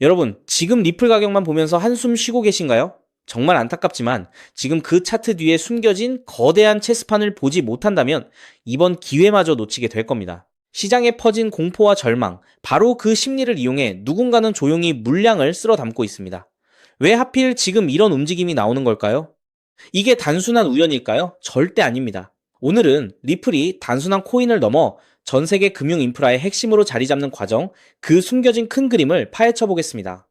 여러분, 지금 리플 가격만 보면서 한숨 쉬고 계신가요? 정말 안타깝지만 지금 그 차트 뒤에 숨겨진 거대한 체스판을 보지 못한다면 이번 기회마저 놓치게 될 겁니다. 시장에 퍼진 공포와 절망, 바로 그 심리를 이용해 누군가는 조용히 물량을 쓸어 담고 있습니다. 왜 하필 지금 이런 움직임이 나오는 걸까요? 이게 단순한 우연일까요? 절대 아닙니다. 오늘은 리플이 단순한 코인을 넘어 전 세계 금융 인프라의 핵심으로 자리 잡는 과정, 그 숨겨진 큰 그림을 파헤쳐 보겠습니다.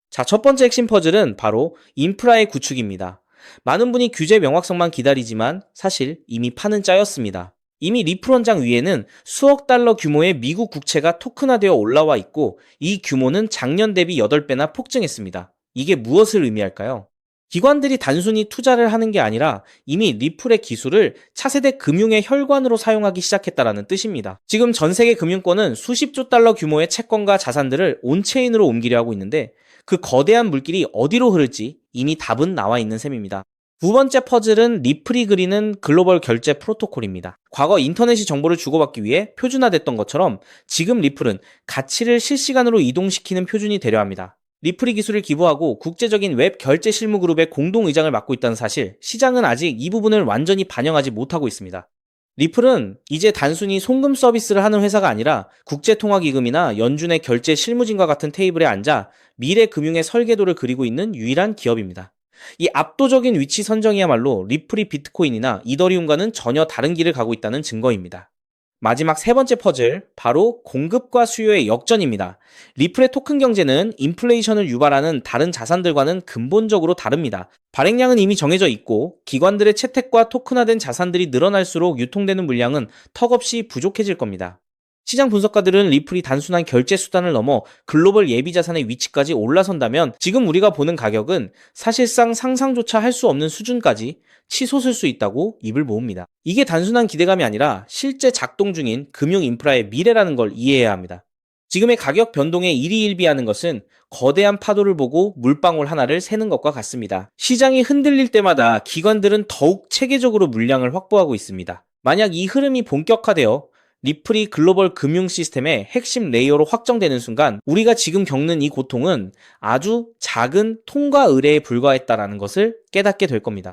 자, 첫 번째 핵심 퍼즐은 바로 인프라의 구축입니다. 많은 분이 규제 명확성만 기다리지만 사실 이미 판은 짜였습니다. 이미 리플 원장 위에는 수억 달러 규모의 미국 국채가 토큰화되어 올라와 있고 이 규모는 작년 대비 8배나 폭증했습니다. 이게 무엇을 의미할까요? 기관들이 단순히 투자를 하는 게 아니라 이미 리플의 기술을 차세대 금융의 혈관으로 사용하기 시작했다는 뜻입니다. 지금 전 세계 금융권은 수십조 달러 규모의 채권과 자산들을 온체인으로 옮기려 하고 있는데 그 거대한 물길이 어디로 흐를지 이미 답은 나와 있는 셈입니다. 두 번째 퍼즐은 리플이 그리는 글로벌 결제 프로토콜입니다. 과거 인터넷이 정보를 주고받기 위해 표준화됐던 것처럼 지금 리플은 가치를 실시간으로 이동시키는 표준이 되려 합니다. 리플이 기술을 기부하고 국제적인 웹 결제 실무 그룹의 공동 의장을 맡고 있다는 사실, 시장은 아직 이 부분을 완전히 반영하지 못하고 있습니다. 리플은 이제 단순히 송금 서비스를 하는 회사가 아니라 국제통화기금이나 연준의 결제 실무진과 같은 테이블에 앉아 미래 금융의 설계도를 그리고 있는 유일한 기업입니다. 이 압도적인 위치 선정이야말로 리플이 비트코인이나 이더리움과는 전혀 다른 길을 가고 있다는 증거입니다. 마지막 세 번째 퍼즐, 바로 공급과 수요의 역전입니다. 리플의 토큰 경제는 인플레이션을 유발하는 다른 자산들과는 근본적으로 다릅니다. 발행량은 이미 정해져 있고 기관들의 채택과 토큰화된 자산들이 늘어날수록 유통되는 물량은 턱없이 부족해질 겁니다. 시장 분석가들은 리플이 단순한 결제 수단을 넘어 글로벌 예비 자산의 위치까지 올라선다면 지금 우리가 보는 가격은 사실상 상상조차 할 수 없는 수준까지 치솟을 수 있다고 입을 모읍니다. 이게 단순한 기대감이 아니라 실제 작동 중인 금융 인프라의 미래라는 걸 이해해야 합니다. 지금의 가격 변동에 일희일비하는 것은 거대한 파도를 보고 물방울 하나를 세는 것과 같습니다. 시장이 흔들릴 때마다 기관들은 더욱 체계적으로 물량을 확보하고 있습니다. 만약 이 흐름이 본격화되어 리플이 글로벌 금융 시스템의 핵심 레이어로 확정되는 순간 우리가 지금 겪는 이 고통은 아주 작은 통과 의례에 불과했다는 것을 깨닫게 될 겁니다.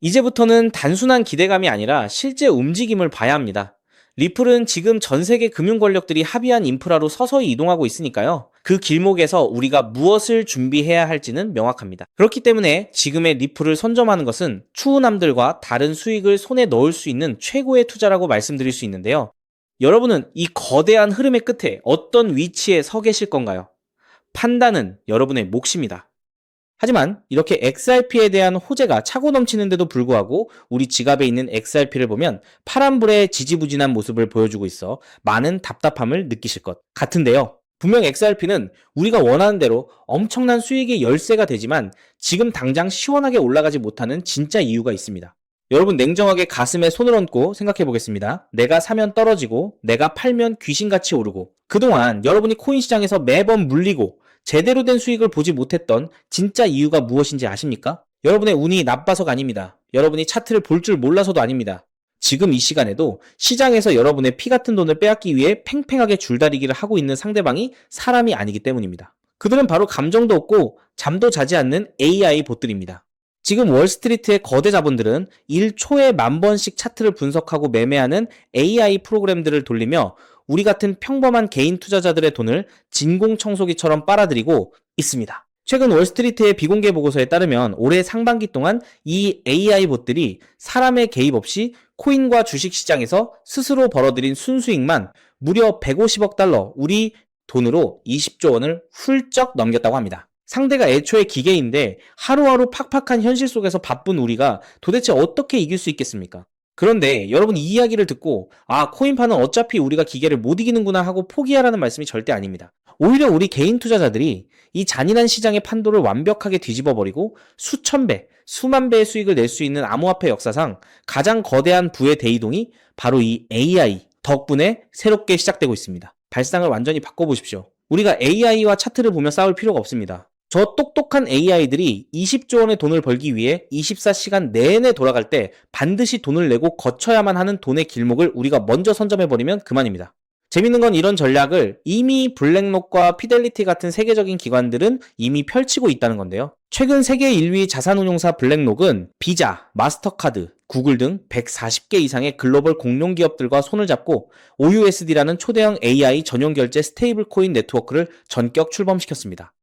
이제부터는 단순한 기대감이 아니라 실제 움직임을 봐야 합니다. 리플은 지금 전 세계 금융 권력들이 합의한 인프라로 서서히 이동하고 있으니까요. 그 길목에서 우리가 무엇을 준비해야 할지는 명확합니다. 그렇기 때문에 지금의 리플을 선점하는 것은 추후 남들과 다른 수익을 손에 넣을 수 있는 최고의 투자라고 말씀드릴 수 있는데요. 여러분은 이 거대한 흐름의 끝에 어떤 위치에 서 계실 건가요? 판단은 여러분의 몫입니다. 하지만 이렇게 XRP에 대한 호재가 차고 넘치는데도 불구하고 우리 지갑에 있는 XRP를 보면 파란불의 지지부진한 모습을 보여주고 있어 많은 답답함을 느끼실 것 같은데요. 분명 XRP는 우리가 원하는 대로 엄청난 수익의 열쇠가 되지만 지금 당장 시원하게 올라가지 못하는 진짜 이유가 있습니다. 여러분 냉정하게 가슴에 손을 얹고 생각해 보겠습니다. 내가 사면 떨어지고 내가 팔면 귀신같이 오르고 그동안 여러분이 코인 시장에서 매번 물리고 제대로 된 수익을 보지 못했던 진짜 이유가 무엇인지 아십니까? 여러분의 운이 나빠서가 아닙니다. 여러분이 차트를 볼 줄 몰라서도 아닙니다. 지금 이 시간에도 시장에서 여러분의 피 같은 돈을 빼앗기 위해 팽팽하게 줄다리기를 하고 있는 상대방이 사람이 아니기 때문입니다. 그들은 바로 감정도 없고 잠도 자지 않는 AI 봇들입니다. 지금 월스트리트의 거대 자본들은 1초에 10,000번씩 차트를 분석하고 매매하는 AI 프로그램들을 돌리며 우리 같은 평범한 개인 투자자들의 돈을 진공청소기처럼 빨아들이고 있습니다. 최근 월스트리트의 비공개 보고서에 따르면 올해 상반기 동안 이 AI 봇들이 사람의 개입 없이 코인과 주식시장에서 스스로 벌어들인 순수익만 무려 150억 달러, 우리 돈으로 20조 원을 훌쩍 넘겼다고 합니다. 상대가 애초에 기계인데 하루하루 팍팍한 현실 속에서 바쁜 우리가 도대체 어떻게 이길 수 있겠습니까? 그런데 여러분 이 이야기를 듣고 코인파는 어차피 우리가 기계를 못 이기는구나 하고 포기하라는 말씀이 절대 아닙니다. 오히려 우리 개인 투자자들이 이 잔인한 시장의 판도를 완벽하게 뒤집어버리고 수천 배, 수만 배의 수익을 낼 수 있는 암호화폐 역사상 가장 거대한 부의 대이동이 바로 이 AI 덕분에 새롭게 시작되고 있습니다. 발상을 완전히 바꿔보십시오. 우리가 AI와 차트를 보며 싸울 필요가 없습니다. 저 똑똑한 AI들이 20조 원의 돈을 벌기 위해 24시간 내내 돌아갈 때 반드시 돈을 내고 거쳐야만 하는 돈의 길목을 우리가 먼저 선점해버리면 그만입니다. 재밌는 건 이런 전략을 이미 블랙록과 피델리티 같은 세계적인 기관들은 이미 펼치고 있다는 건데요. 최근 세계 1위 자산운용사 블랙록은 비자, 마스터카드, 구글 등 140개 이상의 글로벌 공룡 기업들과 손을 잡고 OUSD라는 초대형 AI 전용 결제 스테이블 코인 네트워크를 전격 출범시켰습니다.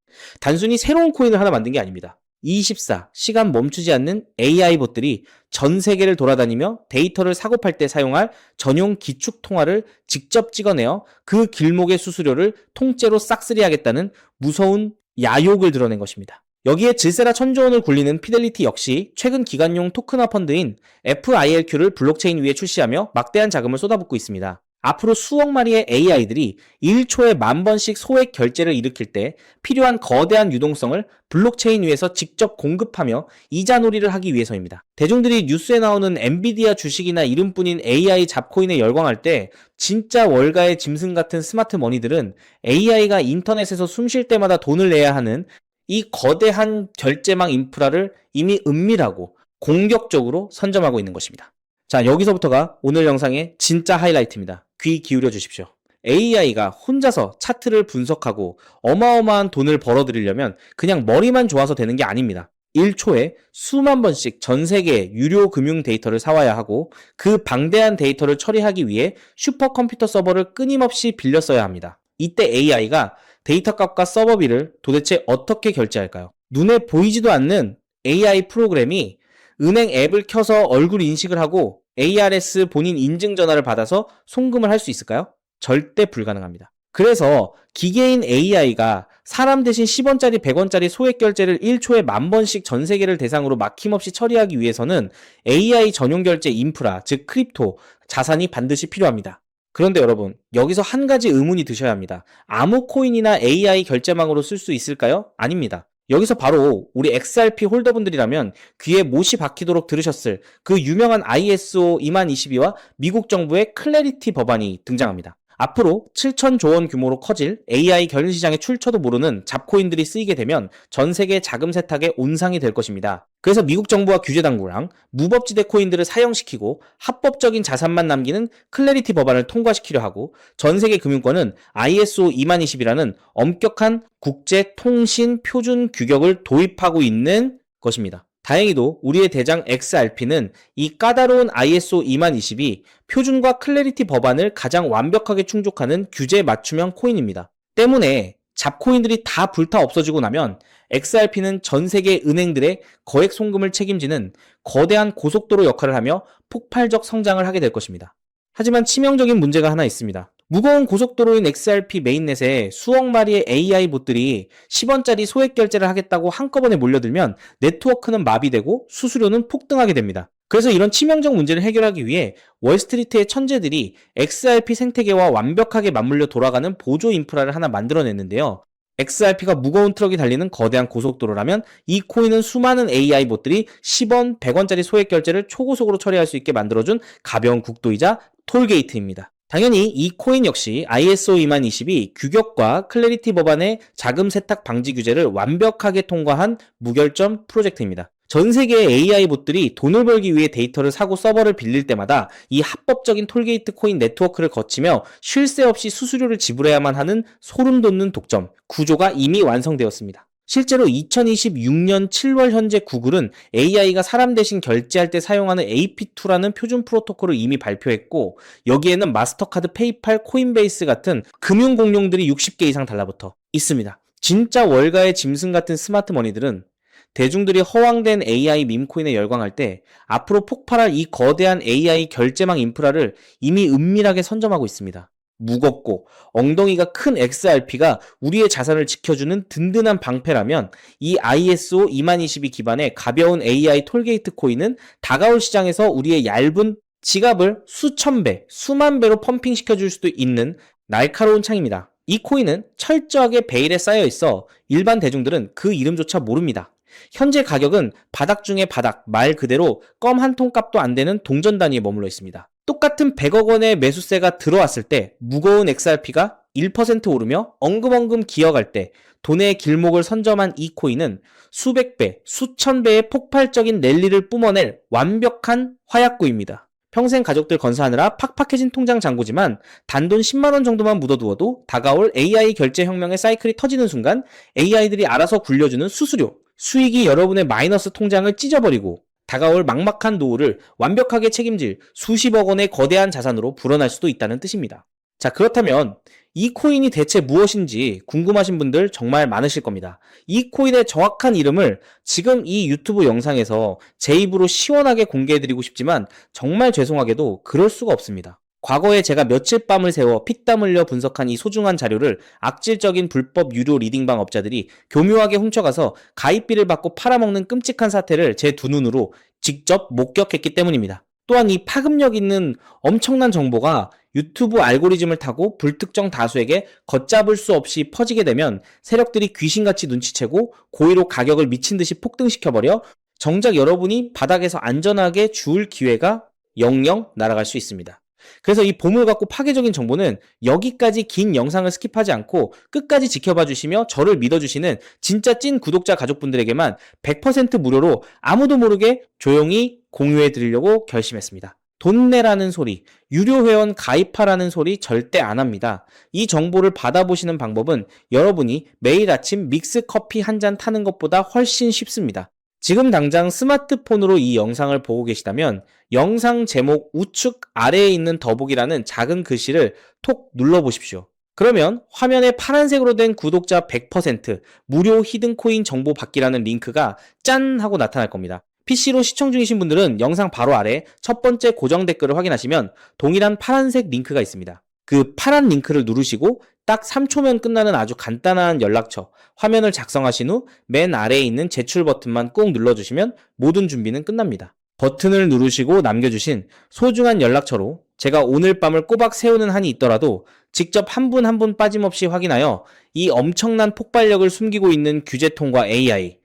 단순히 새로운 코인을 하나 만든 게 아닙니다. 24, 시간 멈추지 않는 AI 봇들이 전 세계를 돌아다니며 데이터를 사고팔 때 사용할 전용 기축 통화를 직접 찍어내어 그 길목의 수수료를 통째로 싹쓸이하겠다는 무서운 야욕을 드러낸 것입니다. 여기에 질세라 천조 원을 굴리는 피델리티 역시 최근 기관용 토큰화 펀드인 FILQ를 블록체인 위에 출시하며 막대한 자금을 쏟아붓고 있습니다. 앞으로 수억 마리의 AI들이 1초에 10,000번씩 소액 결제를 일으킬 때 필요한 거대한 유동성을 블록체인 위에서 직접 공급하며 이자놀이를 하기 위해서입니다. 대중들이 뉴스에 나오는 엔비디아 주식이나 이름뿐인 AI 잡코인에 열광할 때 진짜 월가의 짐승 같은 스마트 머니들은 AI가 인터넷에서 숨 쉴 때마다 돈을 내야 하는 이 거대한 결제망 인프라를 이미 은밀하고 공격적으로 선점하고 있는 것입니다. 자, 여기서부터가 오늘 영상의 진짜 하이라이트입니다. 귀 기울여 주십시오. AI가 혼자서 차트를 분석하고 어마어마한 돈을 벌어들이려면 그냥 머리만 좋아서 되는 게 아닙니다. 1초에 수만 번씩 전 세계의 유료 금융 데이터를 사와야 하고 그 방대한 데이터를 처리하기 위해 슈퍼컴퓨터 서버를 끊임없이 빌려 써야 합니다. 이때 AI가 데이터 값과 서버비를 도대체 어떻게 결제할까요? 눈에 보이지도 않는 AI 프로그램이 은행 앱을 켜서 얼굴 인식을 하고 ARS 본인 인증 전화를 받아서 송금을 할 수 있을까요? 절대 불가능합니다. 그래서 기계인 AI가 사람 대신 10원짜리 100원짜리 소액 결제를 1초에 10,000번씩 전 세계를 대상으로 막힘없이 처리하기 위해서는 AI 전용 결제 인프라, 즉 크립토, 자산이 반드시 필요합니다. 그런데 여러분, 여기서 한 가지 의문이 드셔야 합니다. 아무 코인이나 AI 결제망으로 쓸 수 있을까요? 아닙니다. 여기서 바로 우리 XRP 홀더분들이라면 귀에 못이 박히도록 들으셨을 그 유명한 ISO 20022와 미국 정부의 클래리티 법안이 등장합니다. 앞으로 7,000조 원 규모로 커질 AI 결제 시장에 출처도 모르는 잡코인들이 쓰이게 되면 전 세계 자금 세탁의 온상이 될 것입니다. 그래서 미국 정부와 규제 당국랑 무법지대 코인들을 사형시키고 합법적인 자산만 남기는 클래리티 법안을 통과시키려 하고 전 세계 금융권은 ISO 20022라는 엄격한 국제 통신 표준 규격을 도입하고 있는 것입니다. 다행히도 우리의 대장 XRP는 이 까다로운 ISO 20022 표준과 클래리티 법안을 가장 완벽하게 충족하는 규제 맞춤형 코인입니다. 때문에 잡코인들이 다 불타 없어지고 나면 XRP는 전 세계 은행들의 거액 송금을 책임지는 거대한 고속도로 역할을 하며 폭발적 성장을 하게 될 것입니다. 하지만 치명적인 문제가 하나 있습니다. 무거운 고속도로인 XRP 메인넷에 수억 마리의 AI 봇들이 10원짜리 소액 결제를 하겠다고 한꺼번에 몰려들면 네트워크는 마비되고 수수료는 폭등하게 됩니다. 그래서 이런 치명적 문제를 해결하기 위해 월스트리트의 천재들이 XRP 생태계와 완벽하게 맞물려 돌아가는 보조 인프라를 하나 만들어냈는데요. XRP가 무거운 트럭이 달리는 거대한 고속도로라면 이 코인은 수많은 AI 봇들이 10원, 100원짜리 소액 결제를 초고속으로 처리할 수 있게 만들어준 가벼운 국도이자 톨게이트입니다. 당연히 이 코인 역시 ISO 20022 규격과 클래리티 법안의 자금 세탁 방지 규제를 완벽하게 통과한 무결점 프로젝트입니다. 전 세계의 AI 봇들이 돈을 벌기 위해 데이터를 사고 서버를 빌릴 때마다 이 합법적인 톨게이트 코인 네트워크를 거치며 쉴 새 없이 수수료를 지불해야만 하는 소름 돋는 독점, 구조가 이미 완성되었습니다. 실제로 2026년 7월 현재 구글은 AI가 사람 대신 결제할 때 사용하는 AP2라는 표준 프로토콜을 이미 발표했고 여기에는 마스터카드, 페이팔, 코인베이스 같은 금융 공룡들이 60개 이상 달라붙어 있습니다. 진짜 월가의 짐승 같은 스마트 머니들은 대중들이 허황된 AI 밈코인에 열광할 때 앞으로 폭발할 이 거대한 AI 결제망 인프라를 이미 은밀하게 선점하고 있습니다. 무겁고 엉덩이가 큰 XRP가 우리의 자산을 지켜주는 든든한 방패라면 이 ISO 20022 기반의 가벼운 AI 톨게이트 코인은 다가올 시장에서 우리의 얇은 지갑을 수천 배, 수만 배로 펌핑시켜줄 수도 있는 날카로운 창입니다. 이 코인은 철저하게 베일에 쌓여 있어 일반 대중들은 그 이름조차 모릅니다. 현재 가격은 바닥 중에 바닥, 말 그대로 껌 한 통 값도 안 되는 동전 단위에 머물러 있습니다. 똑같은 100억 원의 매수세가 들어왔을 때 무거운 XRP가 1% 오르며 엉금엉금 기어갈 때 돈의 길목을 선점한 이 코인은 수백 배, 수천 배의 폭발적인 랠리를 뿜어낼 완벽한 화약구입니다. 평생 가족들 건사하느라 팍팍해진 통장 잔고지만 단돈 10만 원 정도만 묻어두어도 다가올 AI 결제 혁명의 사이클이 터지는 순간 AI들이 알아서 굴려주는 수수료, 수익이 여러분의 마이너스 통장을 찢어버리고 다가올 막막한 노후를 완벽하게 책임질 수십억 원의 거대한 자산으로 불어날 수도 있다는 뜻입니다. 자, 그렇다면 이 코인이 대체 무엇인지 궁금하신 분들 정말 많으실 겁니다. 이 코인의 정확한 이름을 지금 이 유튜브 영상에서 제 입으로 시원하게 공개해드리고 싶지만 정말 죄송하게도 그럴 수가 없습니다. 과거에 제가 며칠 밤을 새워 피땀 흘려 분석한 이 소중한 자료를 악질적인 불법 유료 리딩방 업자들이 교묘하게 훔쳐가서 가입비를 받고 팔아먹는 끔찍한 사태를 제 두 눈으로 직접 목격했기 때문입니다. 또한 이 파급력 있는 엄청난 정보가 유튜브 알고리즘을 타고 불특정 다수에게 걷잡을 수 없이 퍼지게 되면 세력들이 귀신같이 눈치채고 고의로 가격을 미친 듯이 폭등시켜버려 정작 여러분이 바닥에서 안전하게 주울 기회가 영영 날아갈 수 있습니다. 그래서 이 보물 같고 파괴적인 정보는 여기까지 긴 영상을 스킵하지 않고 끝까지 지켜봐 주시며 저를 믿어주시는 진짜 찐 구독자 가족분들에게만 100% 무료로 아무도 모르게 조용히 공유해 드리려고 결심했습니다. 돈 내라는 소리, 유료 회원 가입하라는 소리 절대 안 합니다. 이 정보를 받아보시는 방법은 여러분이 매일 아침 믹스 커피 한 잔 타는 것보다 훨씬 쉽습니다. 지금 당장 스마트폰으로 이 영상을 보고 계시다면 영상 제목 우측 아래에 있는 더보기라는 작은 글씨를 톡 눌러보십시오. 그러면 화면에 파란색으로 된 구독자 100% 무료 히든코인 정보 받기라는 링크가 짠 하고 나타날 겁니다. PC로 시청 중이신 분들은 영상 바로 아래 첫 번째 고정 댓글을 확인하시면 동일한 파란색 링크가 있습니다. 그 파란 링크를 누르시고 딱 3초면 끝나는 아주 간단한 연락처, 화면을 작성하신 후 맨 아래에 있는 제출 버튼만 꾹 눌러주시면 모든 준비는 끝납니다. 버튼을 누르시고 남겨주신 소중한 연락처로 제가 오늘 밤을 꼬박 세우는 한이 있더라도 직접 한 분 한 분 빠짐없이 확인하여 이 엄청난 폭발력을 숨기고 있는 규제통과 AI,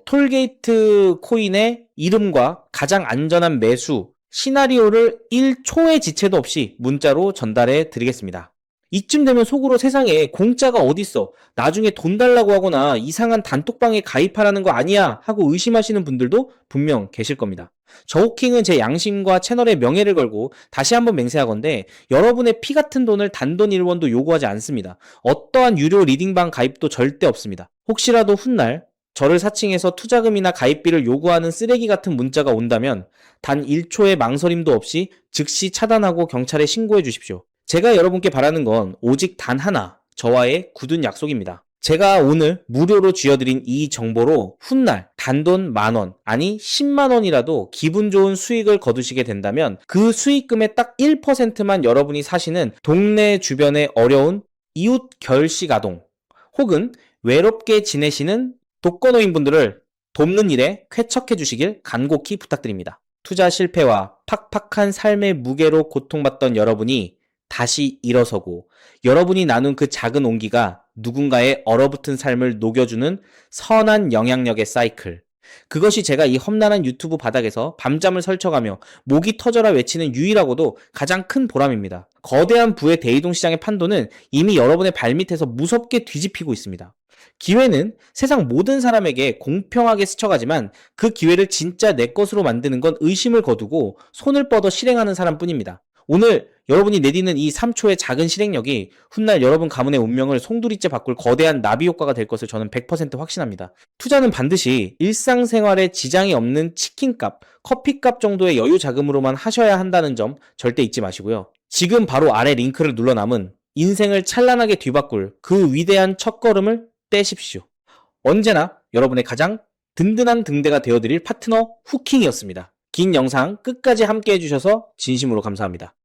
톨게이트 코인의 이름과 가장 안전한 매수, 시나리오를 1초의 지체도 없이 문자로 전달해 드리겠습니다. 이쯤 되면 속으로 세상에 공짜가 어딨어, 나중에 돈 달라고 하거나 이상한 단톡방에 가입하라는 거 아니야 하고 의심하시는 분들도 분명 계실 겁니다. 저호킹은 제 양심과 채널의 명예를 걸고 다시 한번 맹세하건대 여러분의 피 같은 돈을 단돈 1원도 요구하지 않습니다. 어떠한 유료 리딩방 가입도 절대 없습니다. 혹시라도 훗날 저를 사칭해서 투자금이나 가입비를 요구하는 쓰레기 같은 문자가 온다면 단 1초의 망설임도 없이 즉시 차단하고 경찰에 신고해 주십시오. 제가 여러분께 바라는 건 오직 단 하나, 저와의 굳은 약속입니다. 제가 오늘 무료로 쥐어드린 이 정보로 훗날 단돈 10,000원, 아니 10만 원이라도 기분 좋은 수익을 거두시게 된다면 그 수익금의 딱 1%만 여러분이 사시는 동네 주변의 어려운 이웃 결식 아동 혹은 외롭게 지내시는 독거노인분들을 돕는 일에 쾌척해 주시길 간곡히 부탁드립니다. 투자 실패와 팍팍한 삶의 무게로 고통받던 여러분이 다시 일어서고 여러분이 나눈 그 작은 온기가 누군가의 얼어붙은 삶을 녹여주는 선한 영향력의 사이클. 그것이 제가 이 험난한 유튜브 바닥에서 밤잠을 설쳐가며 목이 터져라 외치는 유일하고도 가장 큰 보람입니다. 거대한 부의 대이동 시장의 판도는 이미 여러분의 발밑에서 무섭게 뒤집히고 있습니다. 기회는 세상 모든 사람에게 공평하게 스쳐가지만 그 기회를 진짜 내 것으로 만드는 건 의심을 거두고 손을 뻗어 실행하는 사람뿐입니다. 오늘 여러분이 내디는 이 3초의 작은 실행력이 훗날 여러분 가문의 운명을 송두리째 바꿀 거대한 나비 효과가 될 것을 저는 100% 확신합니다. 투자는 반드시 일상생활에 지장이 없는 치킨값, 커피값 정도의 여유 자금으로만 하셔야 한다는 점 절대 잊지 마시고요. 지금 바로 아래 링크를 눌러 남은 인생을 찬란하게 뒤바꿀 그 위대한 첫걸음을 떼십시오. 언제나 여러분의 가장 든든한 등대가 되어드릴 파트너 후킹이었습니다. 긴 영상 끝까지 함께 해주셔서 진심으로 감사합니다.